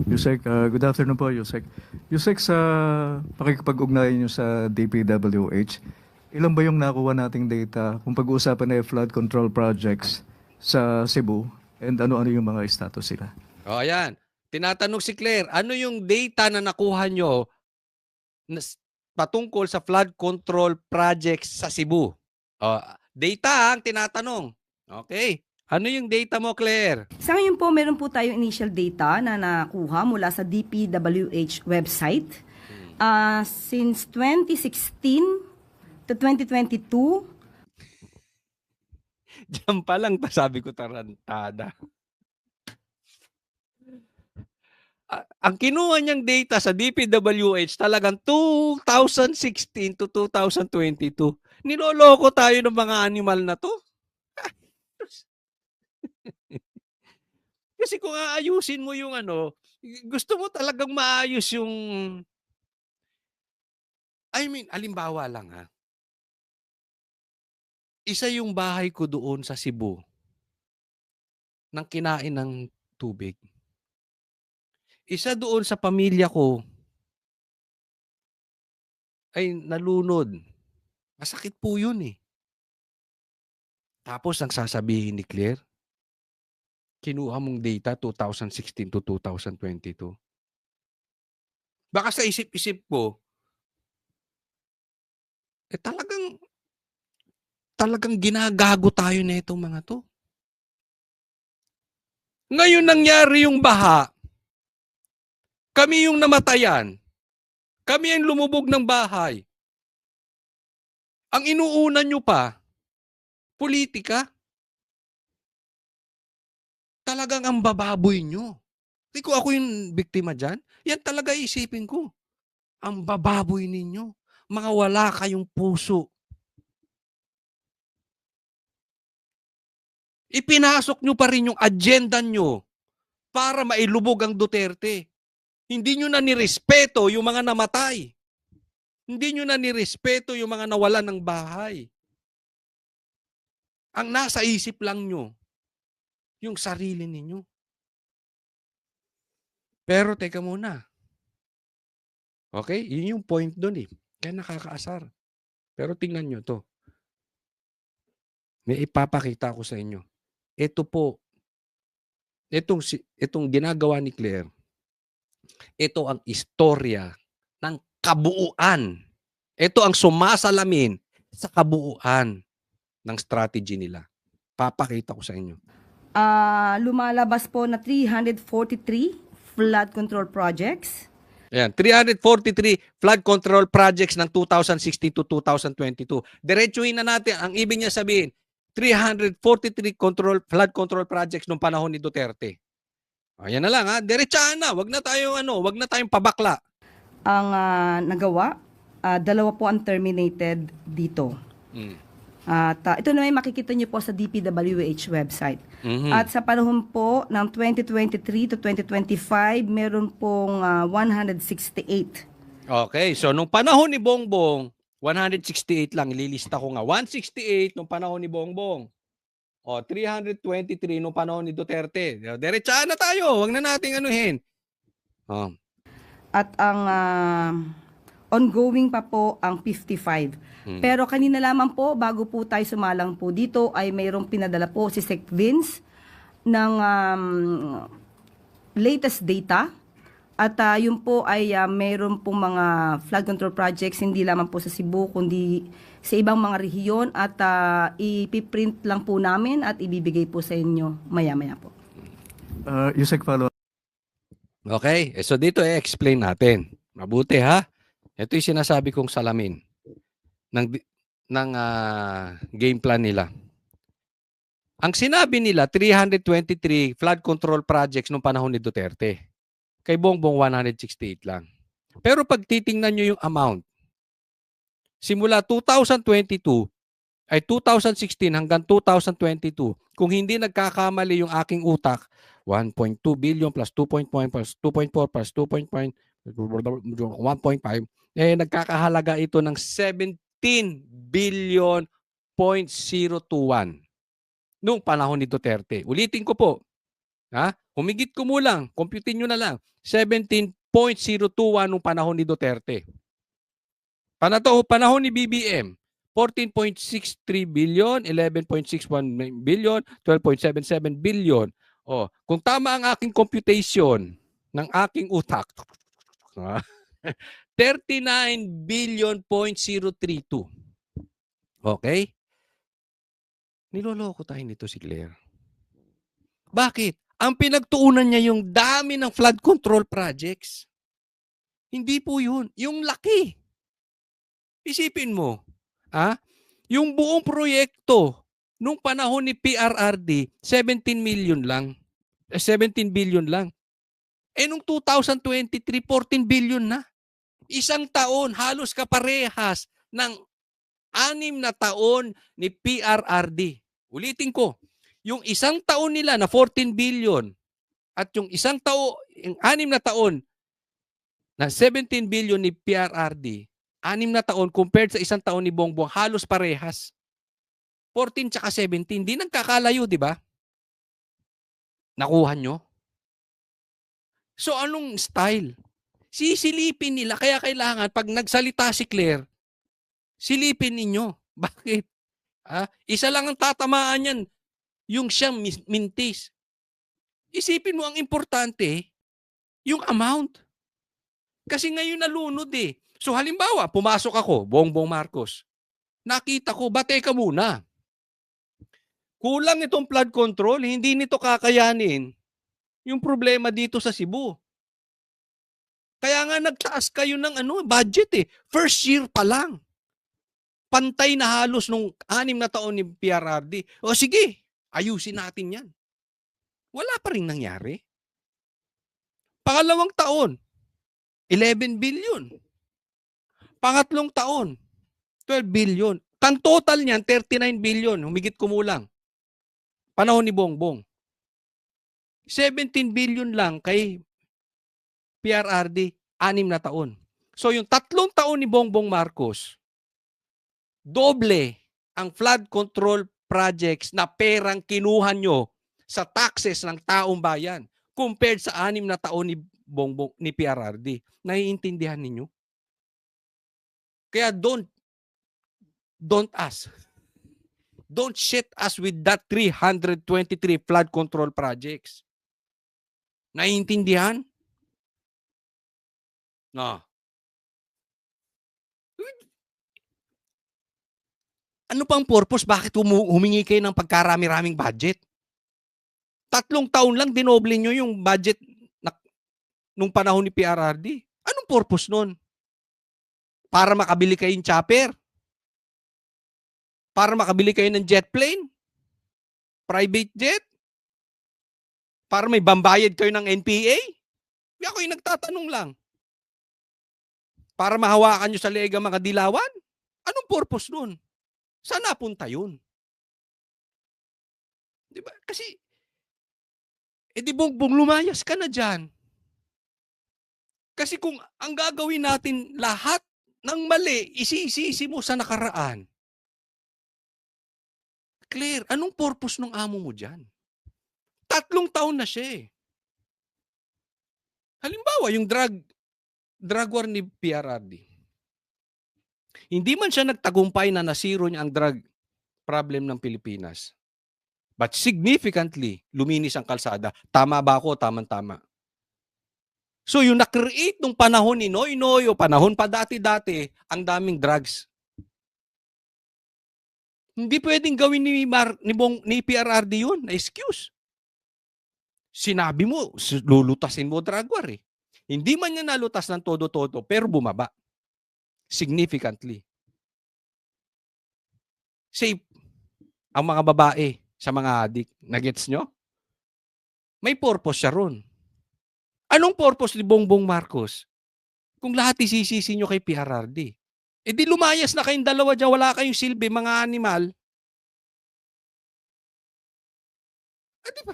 Yusek, good afternoon po, Yusek. Yusek, sa pakikipag-ugnayan nyo sa DPWH, ilan ba yung nakuha nating data kung pag-uusapan ay flood control projects sa Cebu and ano-ano yung mga status sila? O, ayan. Tinatanong si Claire, ano yung data na nakuha nyo patungkol sa flood control projects sa Cebu? O, data ang tinatanong. Okay. Ano yung data mo, Claire? Sa ngayon po, meron po tayong initial data na nakuha mula sa DPWH website. Since 2016 to 2022, Diyan pa lang, sabi ko tarantada. Ang kinuha niyang data sa DPWH talagang 2016 to 2022. Niloloko tayo ng mga animal na to. Kasi kung aayusin mo yung gusto mo talagang maayos yung, alimbawa lang ha. Isa yung bahay ko doon sa Cebu nang kinain ng tubig. Isa doon sa pamilya ko ay nalunod. Masakit po yun eh. Tapos ang sasabihin ni Claire, kinuha mong data 2016 to 2022. Baka sa isip-isip ko, talagang ginagago tayo na itong mga to. Ngayon nangyari yung baha, kami yung namatayan, kami ang lumubog ng bahay. Ang inuuna nyo pa, politika. Talagang ang bababoy nyo. Hindi ko ako yung biktima dyan. Yan talaga isipin ko. Ang bababoy ninyo. Mga wala kayong puso. Ipinasok nyo pa rin yung agenda nyo para mailubog ang Duterte. Hindi nyo na nirespeto yung mga namatay. Hindi nyo na nirespeto yung mga nawalan ng bahay. Ang nasa isip lang nyo, yung sarili ninyo. Pero teka muna. Okay? Yun yung point doon eh. Kaya nakakaasar. Pero tingnan nyo to. May ipapakita ko sa inyo. Ito po, itong ginagawa ni Claire, ito ang istorya ng kabuuan. Ito ang sumasalamin sa kabuuan ng strategy nila. Papakita ko sa inyo. lumalabas po na 343 flood control projects. Ayan, 343 flood control projects ng 2016 to 2022. Diretsuhin na natin. Ang ibig niya sabihin, 343 flood control projects nung panahon ni Duterte. Ayan na lang ha. Diretsahan na. Wag na tayong pabakla. Ang nagawa, dalawa po ang terminated dito. At ito na may makikita niyo po sa DPWH website. At sa panahon po ng 2023 to 2025, meron pong 168. Okay, so nung panahon ni Bongbong, 168 lang, ililista ko nga. 168 nung panahon ni Bongbong. O, 323 nung panahon ni Duterte. Diretsahan na tayo, wag na nating anuhin. At ang ongoing pa po ang 55. Pero kanina lamang po, bago po tayo sumalang po dito, ay mayroong pinadala po si Sec Vince ng latest data. At yun po ay mayroon pong mga flood control projects, hindi lamang po sa Cebu, kundi sa ibang mga rehiyon. At ipiprint lang po namin at ibibigay po sa inyo maya-maya po. Yusek, follow. Okay, so dito i-explain natin. Mabuti ha. Ito yung sinasabi kong salamin ng game plan nila. Ang sinabi nila, 323 flood control projects nung panahon ni Duterte. Kay Bongbong, 168 lang. Pero pag titingnan nyo yung amount, simula 2022 ay 2016 hanggang 2022, kung hindi nagkakamali yung aking utak, 1.2 billion plus 2.1 plus 2.4 plus 2.5, 1.5, nagkakahalaga ito ng 17 billion 0.021 noong panahon ni Duterte. Ulitin ko po, Ha? Humigit kumulang, computin nyo na lang, 17.021 nung panahon ni Duterte. Panahon ni BBM, 14.63 billion, 11.61 billion, 12.77 billion. Oh, kung tama ang aking computation ng aking utak, 39 billion point 032. Okay? Niloloko tayo nito si Claire. Bakit? Ang pinagtuunan niya yung dami ng flood control projects. Hindi po yun. Yung laki. Isipin mo, yung buong proyekto nung panahon ni PRRD, 17 million lang. 17 billion lang. Nung 2023, 14 billion na. Isang taon, halos kaparehas ng 6 na taon ni PRRD. Ulitin ko, yung isang taon nila na 14 billion at yung yung 6 na taon na 17 billion ni PRRD, 6 na taon compared sa isang taon ni Bongbong, halos parehas. 14 tsaka 17, di nagkakalayo, di ba? Nakuha nyo? So anong style? Sisilipin nila, kaya kailangan pag nagsalita si Claire, silipin ninyo. Bakit? Isa lang ang tatamaan yan, yung siyang mintis. Isipin mo, ang importante, yung amount. Kasi ngayon nalunod eh. So halimbawa, pumasok ako, Bongbong Marcos. Nakita ko, teka muna. Kulang itong flood control, hindi nito kakayanin yung problema dito sa Cebu. Kaya nga nagtaas kayo ng budget eh. First year pa lang. Pantay na halos nung 6 na taon ni PRRD. O sige, ayusin natin yan. Wala pa rin nangyari. Pangalawang taon, 11 billion. Pangatlong taon, 12 billion. Ang total niyan, 39 billion. Humigit kumulang. Panahon ni Bongbong. 17 billion lang kay PRRD, 6 na taon. So yung 3 taon ni Bongbong Marcos, doble ang flood control projects na perang kinuha nyo sa taxes ng taong bayan compared sa 6 na taon ni Bongbong ni PRRD. Naiintindihan ninyo? Kaya don't ask. Don't shit us with that 323 flood control projects. Naiintindihan? No. Ano pang purpose? Bakit humingi kayo ng pagkarami-raming budget? 3 taon lang dinoble nyo yung budget nung panahon ni PRRD. Anong purpose nun? Para makabili kayo ng chopper? Para makabili kayo ng jet plane? Private jet? Para may bambayad kayo ng NPA? Ako yung nagtatanong lang. Para mahawakan nyo sa leeg ang mga dilawan? Anong purpose nun? Saan napunta yun? Diba? Kasi, di Bongbong, lumayas ka na dyan. Kasi kung ang gagawin natin lahat ng mali, isisisi mo sa nakaraan. Claire, anong purpose ng amo mo dyan? 3 taon na siya eh. Halimbawa, yung drug war ni PRRD. Hindi man siya nagtagumpay na nasiro niya ang drug problem ng Pilipinas. But significantly, luminis ang kalsada. Tama ba ako? Tama-tama. So yung na-create nung panahon ni Noynoy o panahon pa dati-dati, ang daming drugs. Hindi pwedeng gawin ni PRRD yun na excuse. Sinabi mo, lulutasin mo drug war eh. Hindi man niya nalutas ng todo-todo, pero bumaba. Significantly. Safe ang mga babae sa mga adik. Nagets nyo? May purpose siya ron. Anong purpose ni Bongbong Marcos? Kung lahat isisisi nyo kay PRRD. Di lumayas na kayong dalawa dyan, wala kayong silbi, mga animal. Di ba?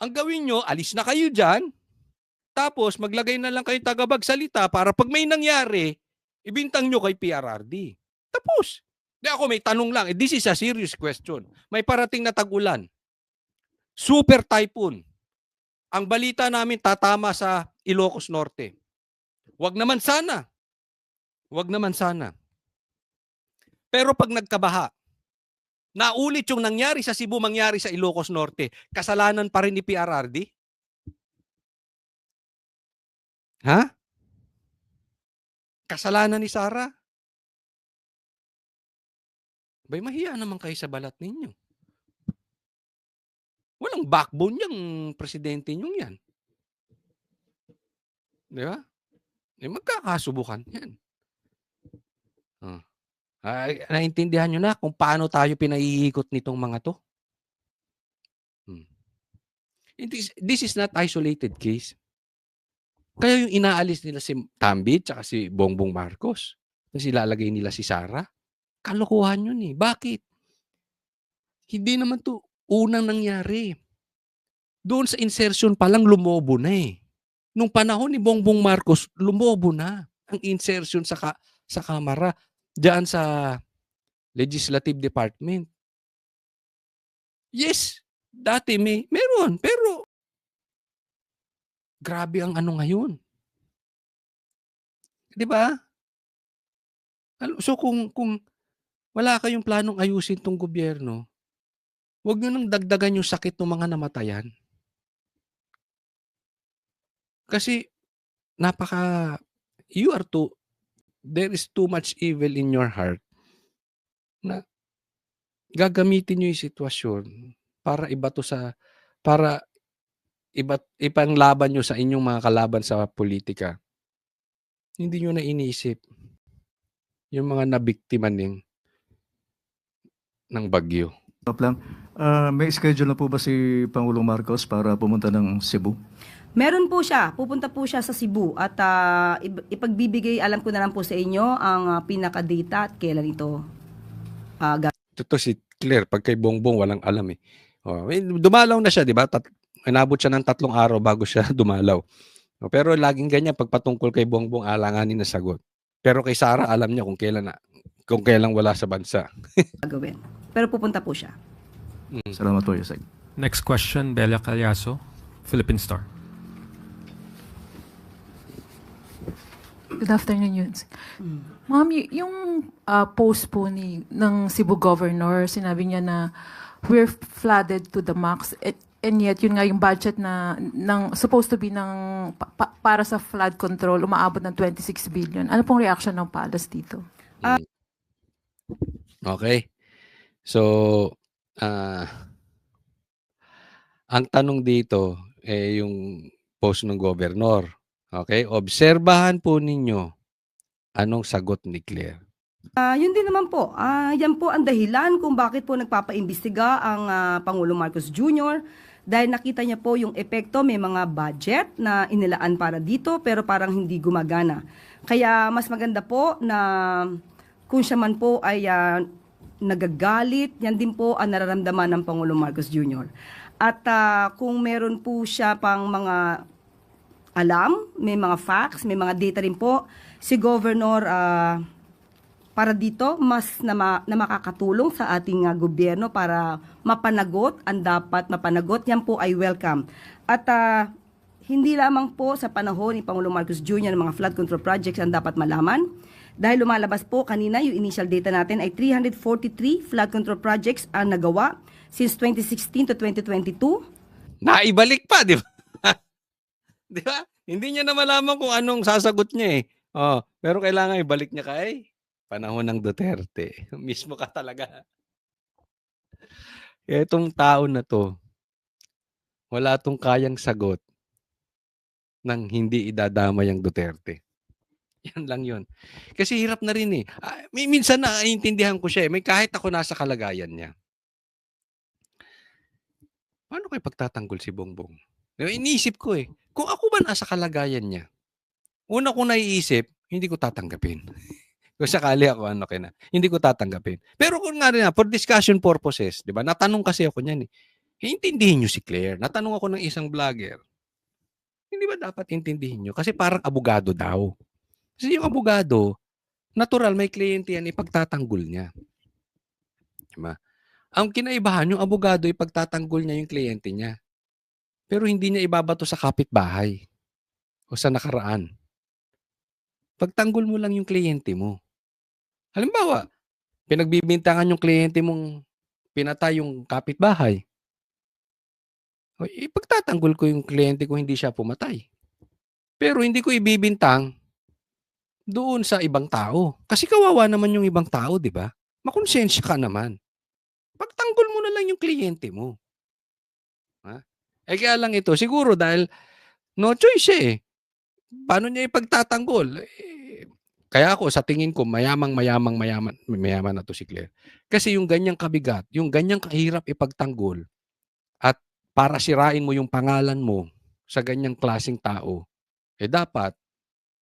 Ang gawin nyo, alis na kayo dyan, tapos maglagay na lang kayo tagabagsalita para pag may nangyari, ibintang nyo kay PRRD. Tapos. Ako may tanong lang, this is a serious question. May parating na tag-ulan. Super typhoon. Ang balita namin tatama sa Ilocos Norte. Wag naman sana. Wag naman sana. Pero pag nagkabaha, naulit yung nangyari sa Cebu, mangyari sa Ilocos Norte, kasalanan pa rin ni PRRD? Ha? Kasalanan ni Sara? Bay, mahiya naman kayo sa balat ninyo. Walang backbone yung presidente nyong yan. Di ba? Magkakasubukan yan. Naintindihan nyo na kung paano tayo pinaiikot nitong mga to? This is not isolated case. Kaya yung inaalis nila si Tambid at si Bongbong Marcos, tapos ilalagay nila si Sara, kalokohan yun eh. Bakit? Hindi naman to unang nangyari. Doon sa insertion pa lang lumobo na eh. Nung panahon ni Bongbong Marcos, lumobo na ang insertion sa Kamara. Diyan sa Legislative Department. Yes, dati meron, pero grabe ang ano ngayon. 'Di ba? So kung wala kayong planong ayusin tong gobyerno, huwag niyo nang dagdagan yung sakit ng mga namatayan. Kasi there is too much evil in your heart na gagamitin niyo yung sitwasyon para ipanglaban niyo sa inyong mga kalaban sa politika. Hindi niyo na iniisip yung mga nabiktima ng bagyo. Lang. May schedule na po ba si Pangulong Marcos para pumunta ng Cebu? Meron po siya. Pupunta po siya sa Cebu at ipagbibigay, alam ko na lang po sa inyo ang pinaka-data at kailan ito Ito si Claire, pag kay Bongbong walang alam eh. Dumalaw na siya, di ba? Inabot siya ng 3 araw bago siya dumalaw. Pero laging ganyan, pag patungkol kay Bongbong, alanganin na sagot. Pero kay Sara, alam niya kung kailan wala sa bansa. gagawin. Pero pupunta po siya. Salamat po, Yusek. Next question, Bella Calyaso, Philippine Star. Good afternoon, Yun. Ma'am, yung post po ng Cebu Governor, sinabi niya na we're flooded to the max. And yet, yun nga yung budget supposed to be para sa flood control, umaabot ng 26 billion. Ano pong reaction ng Palace dito? Okay. So, ang tanong dito yung post ng Governor. Okay? Obserbahan po ninyo anong sagot ni Claire. Yun din naman po. Yan po ang dahilan kung bakit po nagpapaimbestiga ang Pangulong Marcos Jr. Dahil nakita niya po yung epekto, may mga budget na inilaan para dito pero parang hindi gumagana. Kaya mas maganda po na kung siya man po ay nagagalit, yan din po ang nararamdaman ng Pangulong Marcos Jr. At kung meron po siya pang mga alam, may mga facts, may mga data rin po, si Governor para dito mas na makakatulong sa ating gobyerno para mapanagot ang dapat mapanagot, yan po ay welcome. At hindi lamang po sa panahon ni Pangulong Marcos Jr. ng mga flood control projects ang dapat malaman. Dahil lumalabas po kanina yung initial data natin ay 343 flood control projects ang nagawa since 2016 to 2022. Naibalik pa, di ba? Di ba? Hindi niya na malaman kung anong sasagot niya eh. Pero kailangan ibalik niya kay panahon ng Duterte. Mismo ka talaga. Etong tao na to, wala tong kayang sagot nang hindi idadamay ang Duterte. Yan lang yun. Kasi hirap na rin eh. Minsan naiintindihan ko siya eh. Kahit ako nasa kalagayan niya. Paano kayo pagtatanggol si Bongbong? Iniisip ko eh. Kung ako ba nasa kalagayan niya, una kong naiisip, hindi ko tatanggapin. Kung sakali ako, hindi ko tatanggapin. Pero kung nga rin, for discussion purposes, di ba? Natanong kasi ako niyan eh. Intindihin niyo si Claire. Natanong ako ng isang vlogger. Hindi ba dapat intindihin niyo? Kasi parang abogado daw. Kasi yung abogado, natural, may kliyente yan, ipagtatanggol niya. Diba? Ang kinaibahan, yung abogado, ipagtatanggol niya yung kliyente niya. Pero hindi niya ibabato sa kapitbahay o sa nakaraan. Pagtanggol mo lang yung kliyente mo. Halimbawa, pinagbibintangan yung kliyente mong pinatay yung kapitbahay. O, ipagtatanggol ko yung kliyente ko hindi siya pumatay. Pero hindi ko ibibintang doon sa ibang tao. Kasi kawawa naman yung ibang tao, di ba? Makonsensya ka naman. Pagtanggol mo na lang yung kliyente mo. Ha? Eh kaya lang ito, siguro dahil no choice siya eh. Paano niya ipagtatanggol? Kaya ako, sa tingin ko, mayaman na to si Claire. Kasi yung ganyang kabigat, yung ganyang kahirap ipagtanggol, at para sirain mo yung pangalan mo sa ganyang klaseng tao, dapat,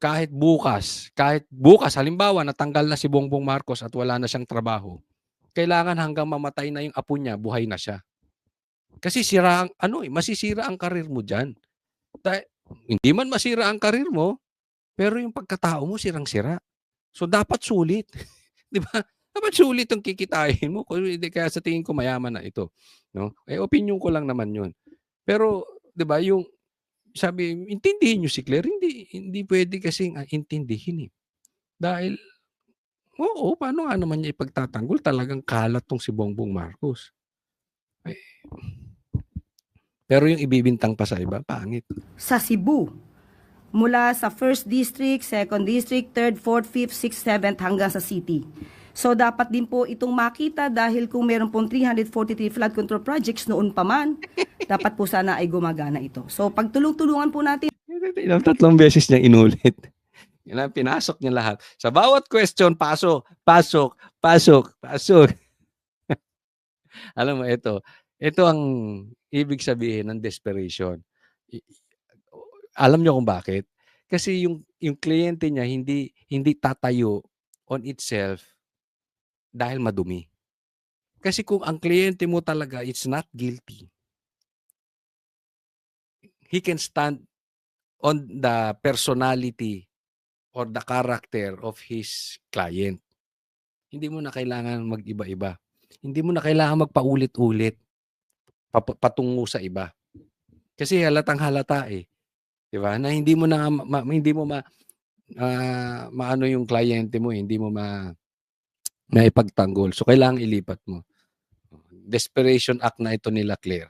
kahit bukas, halimbawa, natanggal na si Bongbong Marcos at wala na siyang trabaho, kailangan hanggang mamatay na yung apo niya, buhay na siya. Kasi masisira ang karir mo dyan. Hindi man masira ang karir mo, pero yung pagkatao mo sirang-sira. So dapat sulit. 'Di ba? Dapat sulit ang kikitain mo. Kaya sa tingin ko mayaman na ito, no? Opinion ko lang naman 'yun. Pero 'di ba, yung sabi, intindihin niyo si Claire, hindi pwede kasing intindihin eh. Dahil oo, paano nga naman niya ipagtatanggol, talagang kalat tong si Bongbong Marcos. Eh, pero yung ibibintang pa sa iba, pangit. Sa Cebu, mula sa 1st District, 2nd District, 3rd, 4th, 5th, 6th, 7th hanggang sa city. So dapat din po itong makita dahil kung meron pong 343 flood control projects noon pa man, dapat po sana ay gumagana ito. So pagtulong-tulungan po natin. 3 beses niyang inulit. Yan ang pinasok niya lahat. Sa bawat question, pasok. Alam mo, ito ang ibig sabihin ng desperation. Alam niyo kung bakit? Kasi yung kliyente niya hindi tatayo on itself dahil madumi. Kasi kung ang kliyente mo talaga is not guilty, he can stand on the personality or the character of his client. Hindi mo na kailangan mag-iba-iba. Hindi mo na kailangan magpaulit-ulit patungo sa iba. Kasi halatang-halata eh. 'Di ba? Na hindi mo maano yung kliyente mo, hindi mo maipagtanggol. So kailangan ilipat mo. Desperation act na ito nila Claire.